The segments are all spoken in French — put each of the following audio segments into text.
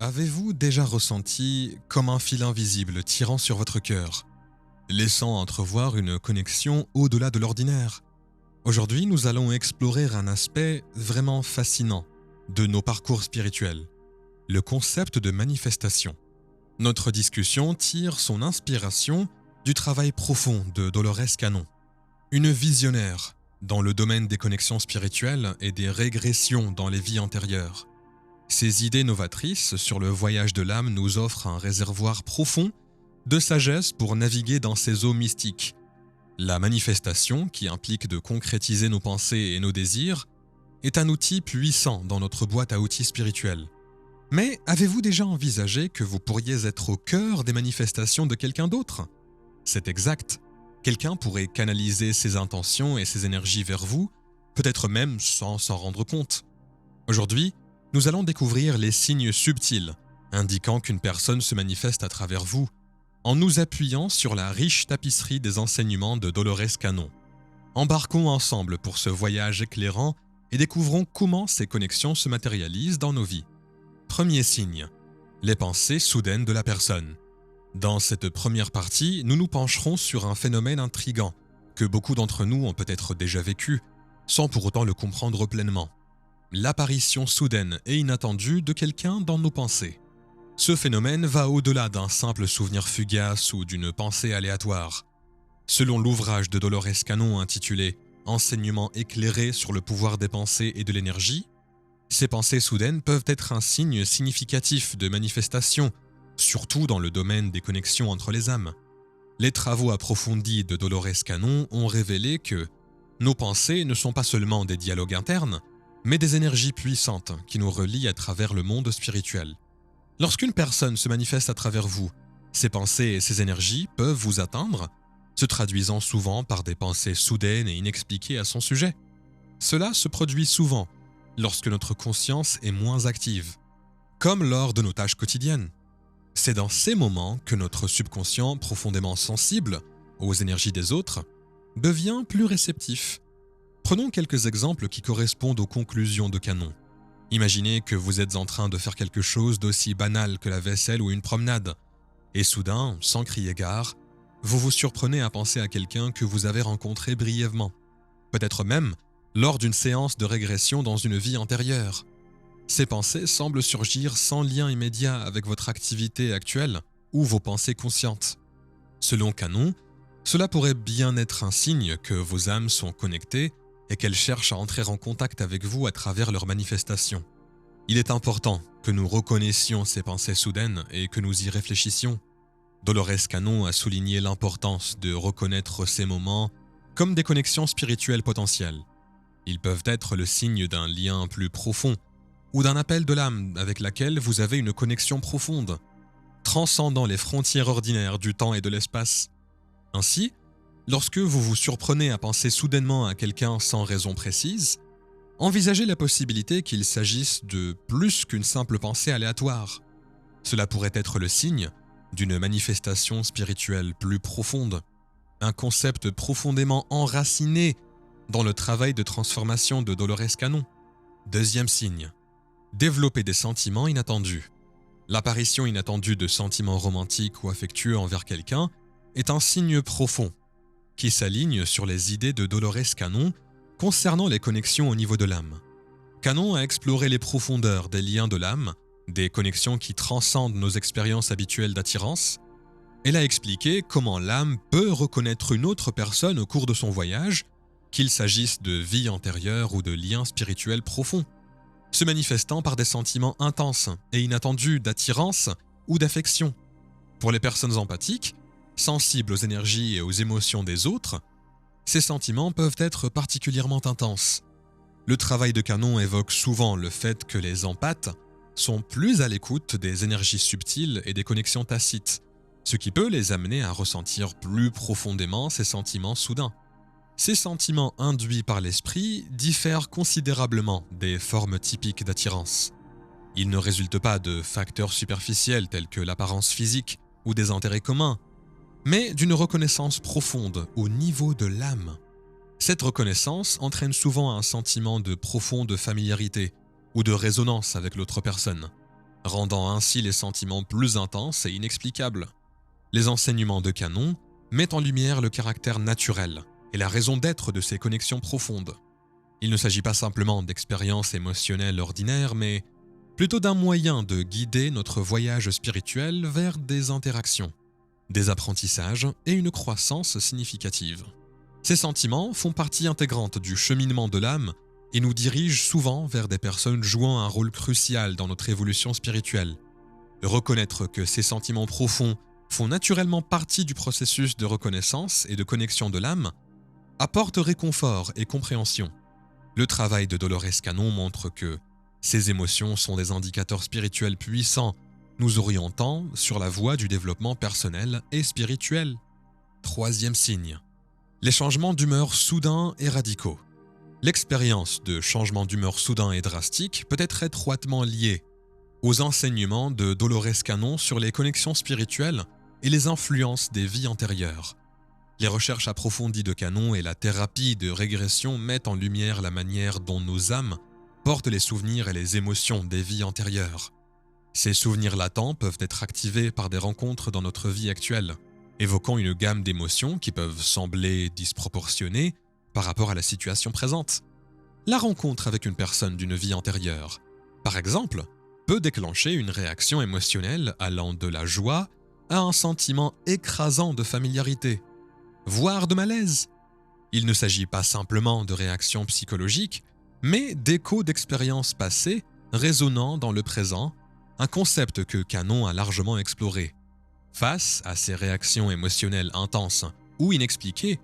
Avez-vous déjà ressenti comme un fil invisible tirant sur votre cœur, laissant entrevoir une connexion au-delà de l'ordinaire? Aujourd'hui, nous allons explorer un aspect vraiment fascinant de nos parcours spirituels, le concept de manifestation. Notre discussion tire son inspiration du travail profond de Dolores Cannon, une visionnaire dans le domaine des connexions spirituelles et des régressions dans les vies antérieures. Ces idées novatrices sur le voyage de l'âme nous offrent un réservoir profond de sagesse pour naviguer dans ces eaux mystiques. La manifestation, qui implique de concrétiser nos pensées et nos désirs, est un outil puissant dans notre boîte à outils spirituelle. Mais avez-vous déjà envisagé que vous pourriez être au cœur des manifestations de quelqu'un d'autre? C'est exact. Quelqu'un pourrait canaliser ses intentions et ses énergies vers vous, peut-être même sans s'en rendre compte. Aujourd'hui, nous allons découvrir les signes subtils indiquant qu'une personne se manifeste à travers vous, en nous appuyant sur la riche tapisserie des enseignements de Dolores Cannon. Embarquons ensemble pour ce voyage éclairant et découvrons comment ces connexions se matérialisent dans nos vies. Premier signe, les pensées soudaines de la personne. Dans cette première partie, nous nous pencherons sur un phénomène intrigant que beaucoup d'entre nous ont peut-être déjà vécu, sans pour autant le comprendre pleinement. L'apparition soudaine et inattendue de quelqu'un dans nos pensées. Ce phénomène va au-delà d'un simple souvenir fugace ou d'une pensée aléatoire. Selon l'ouvrage de Dolores Cannon intitulé « Enseignements éclairés sur le pouvoir des pensées et de l'énergie », ces pensées soudaines peuvent être un signe significatif de manifestation, surtout dans le domaine des connexions entre les âmes. Les travaux approfondis de Dolores Cannon ont révélé que nos pensées ne sont pas seulement des dialogues internes, mais des énergies puissantes qui nous relient à travers le monde spirituel. Lorsqu'une personne se manifeste à travers vous, ses pensées et ses énergies peuvent vous atteindre, se traduisant souvent par des pensées soudaines et inexpliquées à son sujet. Cela se produit souvent lorsque notre conscience est moins active, comme lors de nos tâches quotidiennes. C'est dans ces moments que notre subconscient, profondément sensible aux énergies des autres, devient plus réceptif. Prenons quelques exemples qui correspondent aux conclusions de Cannon. Imaginez que vous êtes en train de faire quelque chose d'aussi banal que la vaisselle ou une promenade, et soudain, sans crier gare, vous vous surprenez à penser à quelqu'un que vous avez rencontré brièvement, peut-être même lors d'une séance de régression dans une vie antérieure. Ces pensées semblent surgir sans lien immédiat avec votre activité actuelle ou vos pensées conscientes. Selon Cannon, cela pourrait bien être un signe que vos âmes sont connectées et qu'elles cherchent à entrer en contact avec vous à travers leurs manifestations. Il est important que nous reconnaissions ces pensées soudaines et que nous y réfléchissions. Dolores Cannon a souligné l'importance de reconnaître ces moments comme des connexions spirituelles potentielles. Ils peuvent être le signe d'un lien plus profond ou d'un appel de l'âme avec laquelle vous avez une connexion profonde, transcendant les frontières ordinaires du temps et de l'espace. Ainsi, lorsque vous vous surprenez à penser soudainement à quelqu'un sans raison précise, envisagez la possibilité qu'il s'agisse de plus qu'une simple pensée aléatoire. Cela pourrait être le signe d'une manifestation spirituelle plus profonde, un concept profondément enraciné dans le travail de transformation de Dolores Cannon. Deuxième signe, développer des sentiments inattendus. L'apparition inattendue de sentiments romantiques ou affectueux envers quelqu'un est un signe profond qui s'aligne sur les idées de Dolores Cannon concernant les connexions au niveau de l'âme. Cannon a exploré les profondeurs des liens de l'âme, des connexions qui transcendent nos expériences habituelles d'attirance. Elle a expliqué comment l'âme peut reconnaître une autre personne au cours de son voyage, qu'il s'agisse de vie antérieure ou de liens spirituels profonds, se manifestant par des sentiments intenses et inattendus d'attirance ou d'affection. Pour les personnes empathiques, sensibles aux énergies et aux émotions des autres, ces sentiments peuvent être particulièrement intenses. Le travail de Cannon évoque souvent le fait que les empathes sont plus à l'écoute des énergies subtiles et des connexions tacites, ce qui peut les amener à ressentir plus profondément ces sentiments soudains. Ces sentiments induits par l'esprit diffèrent considérablement des formes typiques d'attirance. Ils ne résultent pas de facteurs superficiels tels que l'apparence physique ou des intérêts communs, mais d'une reconnaissance profonde au niveau de l'âme. Cette reconnaissance entraîne souvent un sentiment de profonde familiarité ou de résonance avec l'autre personne. rendant ainsi les sentiments plus intenses et inexplicables. Les enseignements de Canon mettent en lumière le caractère naturel et la raison d'être de ces connexions profondes. Il ne s'agit pas simplement d'expériences émotionnelles ordinaires, mais plutôt d'un moyen de guider notre voyage spirituel vers des interactions, des apprentissages et une croissance significative. Ces sentiments font partie intégrante du cheminement de l'âme et nous dirigent souvent vers des personnes jouant un rôle crucial dans notre évolution spirituelle. Reconnaître que ces sentiments profonds font naturellement partie du processus de reconnaissance et de connexion de l'âme apporte réconfort et compréhension. Le travail de Dolores Cannon montre que ces émotions sont des indicateurs spirituels puissants, nous orientant sur la voie du développement personnel et spirituel. Troisième signe. Les changements d'humeur soudains et radicaux. L'expérience de changements d'humeur soudains et drastiques peut être étroitement liée aux enseignements de Dolores Cannon sur les connexions spirituelles et les influences des vies antérieures. Les recherches approfondies de Cannon et la thérapie de régression mettent en lumière la manière dont nos âmes portent les souvenirs et les émotions des vies antérieures. Ces souvenirs latents peuvent être activés par des rencontres dans notre vie actuelle, évoquant une gamme d'émotions qui peuvent sembler disproportionnées par rapport à la situation présente. La rencontre avec une personne d'une vie antérieure, par exemple, peut déclencher une réaction émotionnelle allant de la joie à un sentiment écrasant de familiarité, voire de malaise. Il ne s'agit pas simplement de réactions psychologiques, mais d'échos d'expériences passées résonnant dans le présent, un concept que Cannon a largement exploré. Face à ces réactions émotionnelles intenses ou inexpliquées,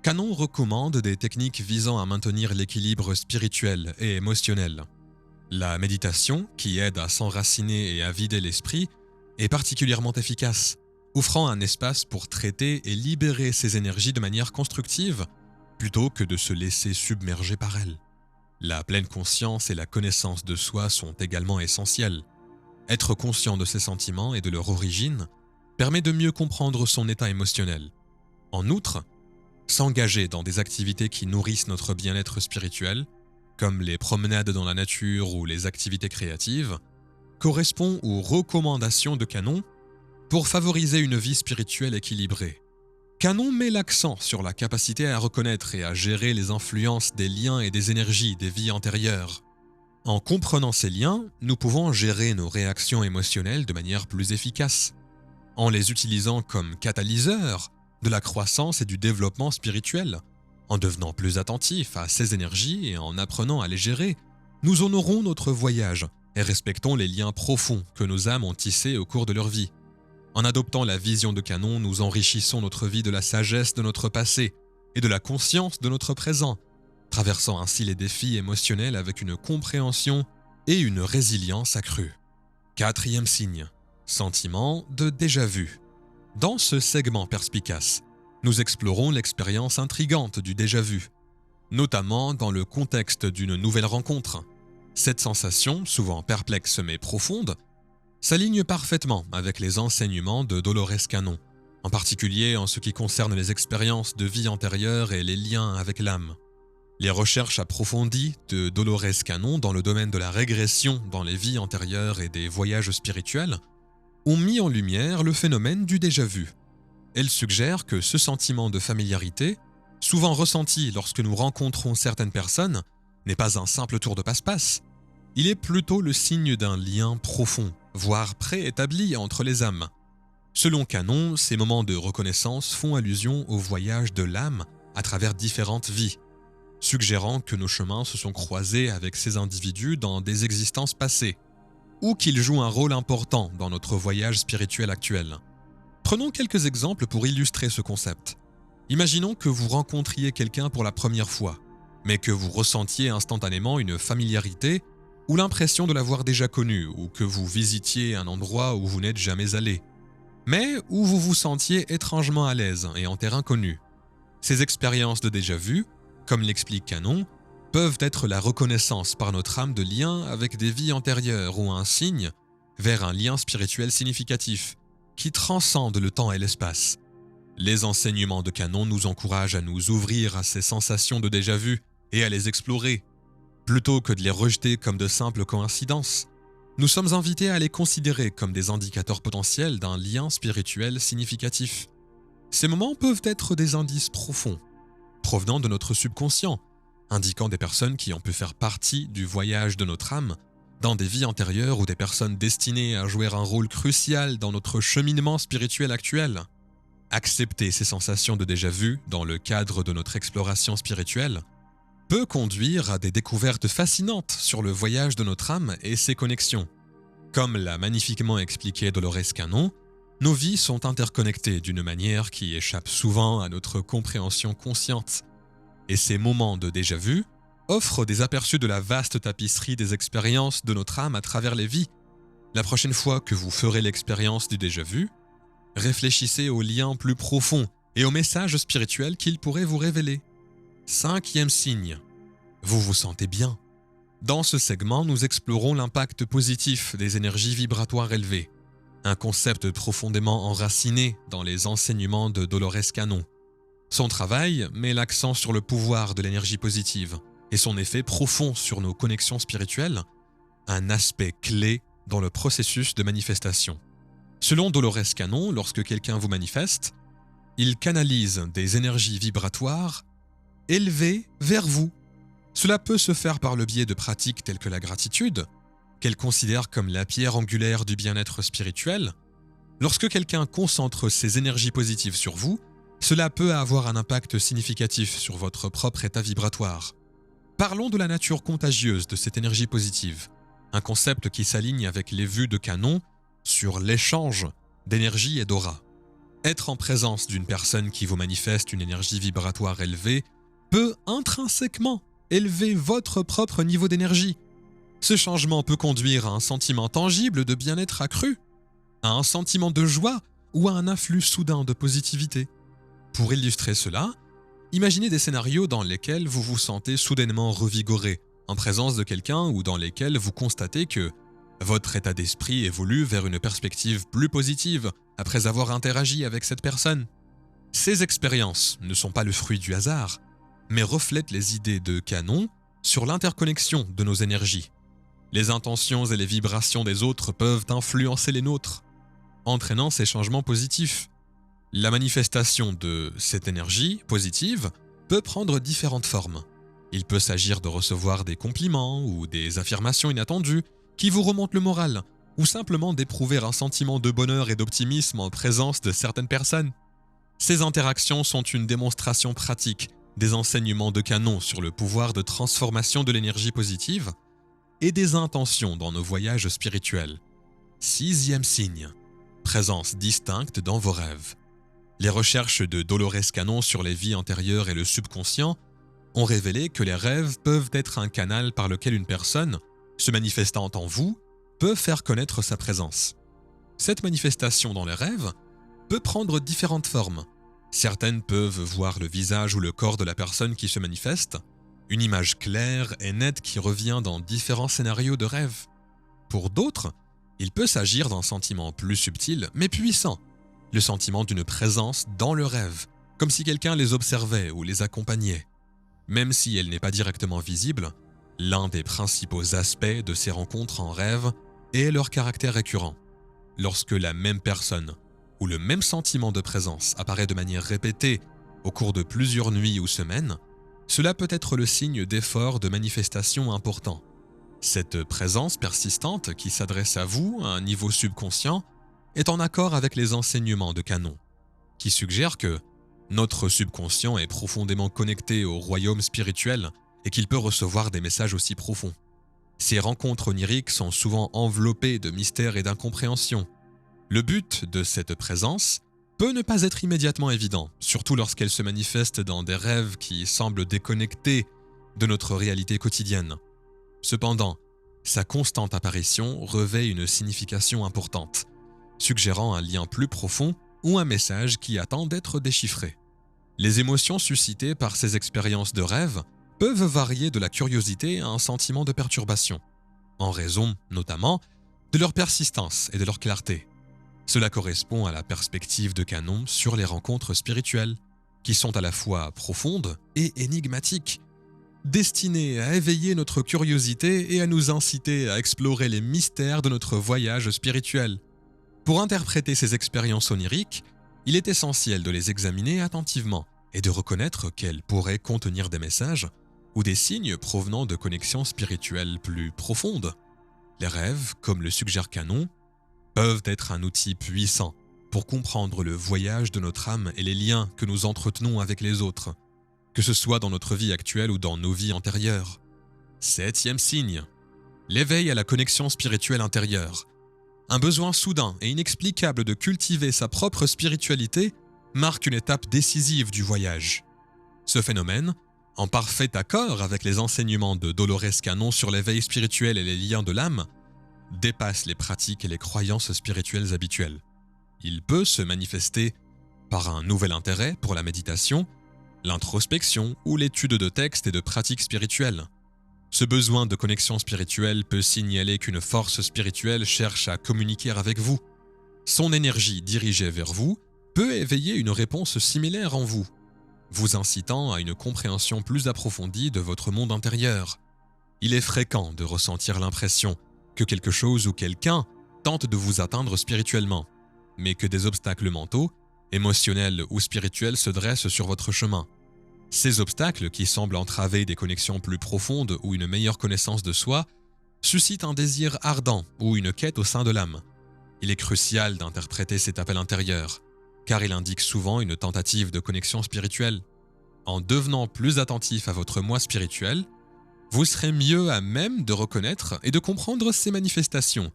Cannon recommande des techniques visant à maintenir l'équilibre spirituel et émotionnel. La méditation, qui aide à s'enraciner et à vider l'esprit, est particulièrement efficace, offrant un espace pour traiter et libérer ses énergies de manière constructive, plutôt que de se laisser submerger par elles. La pleine conscience et la connaissance de soi sont également essentielles. Être conscient de ses sentiments et de leur origine permet de mieux comprendre son état émotionnel. En outre, s'engager dans des activités qui nourrissent notre bien-être spirituel, comme les promenades dans la nature ou les activités créatives, correspond aux recommandations de Cannon pour favoriser une vie spirituelle équilibrée. Cannon met l'accent sur la capacité à reconnaître et à gérer les influences des liens et des énergies des vies antérieures. En comprenant ces liens, nous pouvons gérer nos réactions émotionnelles de manière plus efficace, en les utilisant comme catalyseurs de la croissance et du développement spirituel. En devenant plus attentifs à ces énergies et en apprenant à les gérer, nous honorons notre voyage et respectons les liens profonds que nos âmes ont tissés au cours de leur vie. En adoptant la vision de Cannon, nous enrichissons notre vie de la sagesse de notre passé et de la conscience de notre présent, traversant ainsi les défis émotionnels avec une compréhension et une résilience accrue. Quatrième signe, sentiment de déjà-vu. Dans ce segment perspicace, nous explorons l'expérience intrigante du déjà-vu, notamment dans le contexte d'une nouvelle rencontre. Cette sensation, souvent perplexe mais profonde, s'aligne parfaitement avec les enseignements de Dolores Cannon, en particulier en ce qui concerne les expériences de vie antérieure et les liens avec l'âme. Les recherches approfondies de Dolores Cannon dans le domaine de la régression dans les vies antérieures et des voyages spirituels ont mis en lumière le phénomène du déjà-vu. Elle suggère que ce sentiment de familiarité, souvent ressenti lorsque nous rencontrons certaines personnes, n'est pas un simple tour de passe-passe. Il est plutôt le signe d'un lien profond, voire préétabli entre les âmes. Selon Cannon, ces moments de reconnaissance font allusion au voyage de l'âme à travers différentes vies, suggérant que nos chemins se sont croisés avec ces individus dans des existences passées, ou qu'ils jouent un rôle important dans notre voyage spirituel actuel. Prenons quelques exemples pour illustrer ce concept. Imaginons que vous rencontriez quelqu'un pour la première fois, mais que vous ressentiez instantanément une familiarité ou l'impression de l'avoir déjà connu, ou que vous visitiez un endroit où vous n'êtes jamais allé, mais où vous vous sentiez étrangement à l'aise et en terrain connu. Ces expériences de déjà-vu, comme l'explique Cannon, peuvent être la reconnaissance par notre âme de lien avec des vies antérieures ou un signe vers un lien spirituel significatif qui transcende le temps et l'espace. Les enseignements de Cannon nous encouragent à nous ouvrir à ces sensations de déjà-vu et à les explorer, plutôt que de les rejeter comme de simples coïncidences. nous sommes invités à les considérer comme des indicateurs potentiels d'un lien spirituel significatif. Ces moments peuvent être des indices profonds, provenant de notre subconscient, indiquant des personnes qui ont pu faire partie du voyage de notre âme dans des vies antérieures ou des personnes destinées à jouer un rôle crucial dans notre cheminement spirituel actuel. Accepter ces sensations de déjà-vu dans le cadre de notre exploration spirituelle peut conduire à des découvertes fascinantes sur le voyage de notre âme et ses connexions. Comme l'a magnifiquement expliqué Dolores Cannon, nos vies sont interconnectées d'une manière qui échappe souvent à notre compréhension consciente. Et ces moments de déjà-vu offrent des aperçus de la vaste tapisserie des expériences de notre âme à travers les vies. La prochaine fois que vous ferez l'expérience du déjà-vu, réfléchissez aux liens plus profonds et aux messages spirituels qu'il pourrait vous révéler. 5e signe. Vous vous sentez bien. Dans ce segment, nous explorons l'impact positif des énergies vibratoires élevées, un concept profondément enraciné dans les enseignements de Dolores Cannon. Son travail met l'accent sur le pouvoir de l'énergie positive et son effet profond sur nos connexions spirituelles, un aspect clé dans le processus de manifestation. Selon Dolores Cannon, lorsque quelqu'un vous manifeste, il canalise des énergies vibratoires élevées vers vous. Cela peut se faire par le biais de pratiques telles que la gratitude, qu'elle considère comme la pierre angulaire du bien-être spirituel. Lorsque quelqu'un concentre ses énergies positives sur vous, cela peut avoir un impact significatif sur votre propre état vibratoire. Parlons de la nature contagieuse de cette énergie positive, un concept qui s'aligne avec les vues de Cannon sur l'échange d'énergie et d'aura. Être en présence d'une personne qui vous manifeste une énergie vibratoire élevée peut intrinsèquement élever votre propre niveau d'énergie. Ce changement peut conduire à un sentiment tangible de bien-être accru, à un sentiment de joie ou à un afflux soudain de positivité. Pour illustrer cela, imaginez des scénarios dans lesquels vous vous sentez soudainement revigoré, en présence de quelqu'un ou dans lesquels vous constatez que votre état d'esprit évolue vers une perspective plus positive après avoir interagi avec cette personne. Ces expériences ne sont pas le fruit du hasard, mais reflètent les idées de Cannon sur l'interconnexion de nos énergies. Les intentions et les vibrations des autres peuvent influencer les nôtres, entraînant ces changements positifs. La manifestation de cette énergie positive peut prendre différentes formes. Il peut s'agir de recevoir des compliments ou des affirmations inattendues qui vous remontent le moral, ou simplement d'éprouver un sentiment de bonheur et d'optimisme en présence de certaines personnes. Ces interactions sont une démonstration pratique des enseignements de Cannon sur le pouvoir de transformation de l'énergie positive et des intentions dans nos voyages spirituels. 6e signe. Présence distincte dans vos rêves. Les recherches de Dolores Cannon sur les vies antérieures et le subconscient ont révélé que les rêves peuvent être un canal par lequel une personne, se manifestant en vous, peut faire connaître sa présence. Cette manifestation dans les rêves peut prendre différentes formes. Certaines peuvent voir le visage ou le corps de la personne qui se manifeste, une image claire et nette qui revient dans différents scénarios de rêve. Pour d'autres, il peut s'agir d'un sentiment plus subtil mais puissant, le sentiment d'une présence dans le rêve, comme si quelqu'un les observait ou les accompagnait. Même si elle n'est pas directement visible, l'un des principaux aspects de ces rencontres en rêve est leur caractère récurrent. Lorsque la même personne ou le même sentiment de présence apparaît de manière répétée au cours de plusieurs nuits ou semaines, cela peut être le signe d'efforts de manifestation importants. Cette présence persistante qui s'adresse à vous à un niveau subconscient est en accord avec les enseignements de Cannon, qui suggèrent que notre subconscient est profondément connecté au royaume spirituel et qu'il peut recevoir des messages aussi profonds. Ces rencontres oniriques sont souvent enveloppées de mystères et d'incompréhension. Le but de cette présence peut ne pas être immédiatement évident, surtout lorsqu'elle se manifeste dans des rêves qui semblent déconnectés de notre réalité quotidienne. Cependant, sa constante apparition revêt une signification importante, suggérant un lien plus profond ou un message qui attend d'être déchiffré. Les émotions suscitées par ces expériences de rêve peuvent varier de la curiosité à un sentiment de perturbation, en raison, notamment, de leur persistance et de leur clarté. Cela correspond à la perspective de Cannon sur les rencontres spirituelles, qui sont à la fois profondes et énigmatiques. destinés à éveiller notre curiosité et à nous inciter à explorer les mystères de notre voyage spirituel. Pour interpréter ces expériences oniriques, il est essentiel de les examiner attentivement et de reconnaître qu'elles pourraient contenir des messages ou des signes provenant de connexions spirituelles plus profondes. Les rêves, comme le suggère Canon, peuvent être un outil puissant pour comprendre le voyage de notre âme et les liens que nous entretenons avec les autres, que ce soit dans notre vie actuelle ou dans nos vies antérieures. 7e signe, l'éveil à la connexion spirituelle intérieure. Un besoin soudain et inexplicable de cultiver sa propre spiritualité marque une étape décisive du voyage. Ce phénomène, en parfait accord avec les enseignements de Dolores Cannon sur l'éveil spirituel et les liens de l'âme, dépasse les pratiques et les croyances spirituelles habituelles. Il peut se manifester par un nouvel intérêt pour la méditation, l'introspection ou l'étude de textes et de pratiques spirituelles. Ce besoin de connexion spirituelle peut signaler qu'une force spirituelle cherche à communiquer avec vous. Son énergie dirigée vers vous peut éveiller une réponse similaire en vous, vous incitant à une compréhension plus approfondie de votre monde intérieur. Il est fréquent de ressentir l'impression que quelque chose ou quelqu'un tente de vous atteindre spirituellement, mais que des obstacles mentaux, émotionnels ou spirituels se dressent sur votre chemin. Ces obstacles, qui semblent entraver des connexions plus profondes ou une meilleure connaissance de soi, suscitent un désir ardent ou une quête au sein de l'âme. Il est crucial d'interpréter cet appel intérieur, car il indique souvent une tentative de connexion spirituelle. En devenant plus attentif à votre moi spirituel, vous serez mieux à même de reconnaître et de comprendre ces manifestations.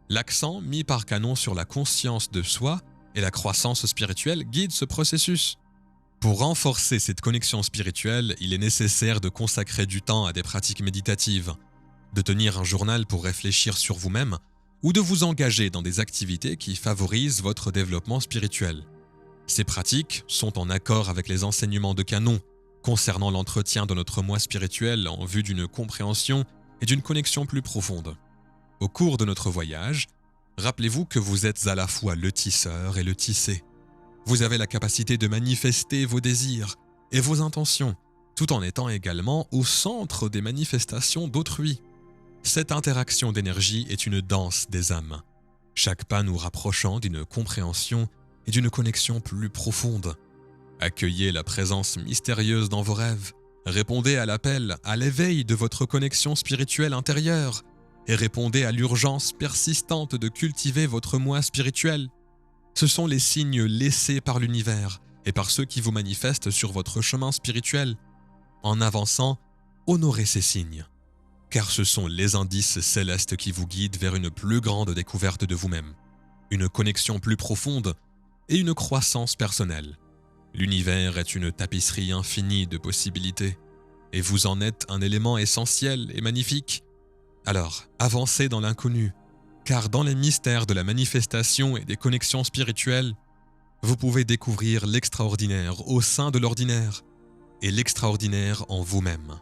L'accent mis par Canon sur la conscience de soi et la croissance spirituelle guide ce processus. Pour renforcer cette connexion spirituelle, il est nécessaire de consacrer du temps à des pratiques méditatives, de tenir un journal pour réfléchir sur vous-même ou de vous engager dans des activités qui favorisent votre développement spirituel. Ces pratiques sont en accord avec les enseignements de Canon concernant l'entretien de notre moi spirituel en vue d'une compréhension et d'une connexion plus profonde. Au cours de notre voyage, rappelez-vous que vous êtes à la fois le tisseur et le tissé. Vous avez la capacité de manifester vos désirs et vos intentions, tout en étant également au centre des manifestations d'autrui. Cette interaction d'énergie est une danse des âmes, chaque pas nous rapprochant d'une compréhension et d'une connexion plus profonde. Accueillez la présence mystérieuse dans vos rêves, répondez à l'appel, à l'éveil de votre connexion spirituelle intérieure et répondez à l'urgence persistante de cultiver votre moi spirituel. Ce sont les signes laissés par l'univers et par ceux qui vous manifestent sur votre chemin spirituel. En avançant, honorez ces signes, car ce sont les indices célestes qui vous guident vers une plus grande découverte de vous-même, une connexion plus profonde et une croissance personnelle. L'univers est une tapisserie infinie de possibilités, et vous en êtes un élément essentiel et magnifique. Alors, avancez dans l'inconnu, car dans les mystères de la manifestation et des connexions spirituelles, vous pouvez découvrir l'extraordinaire au sein de l'ordinaire et l'extraordinaire en vous-même.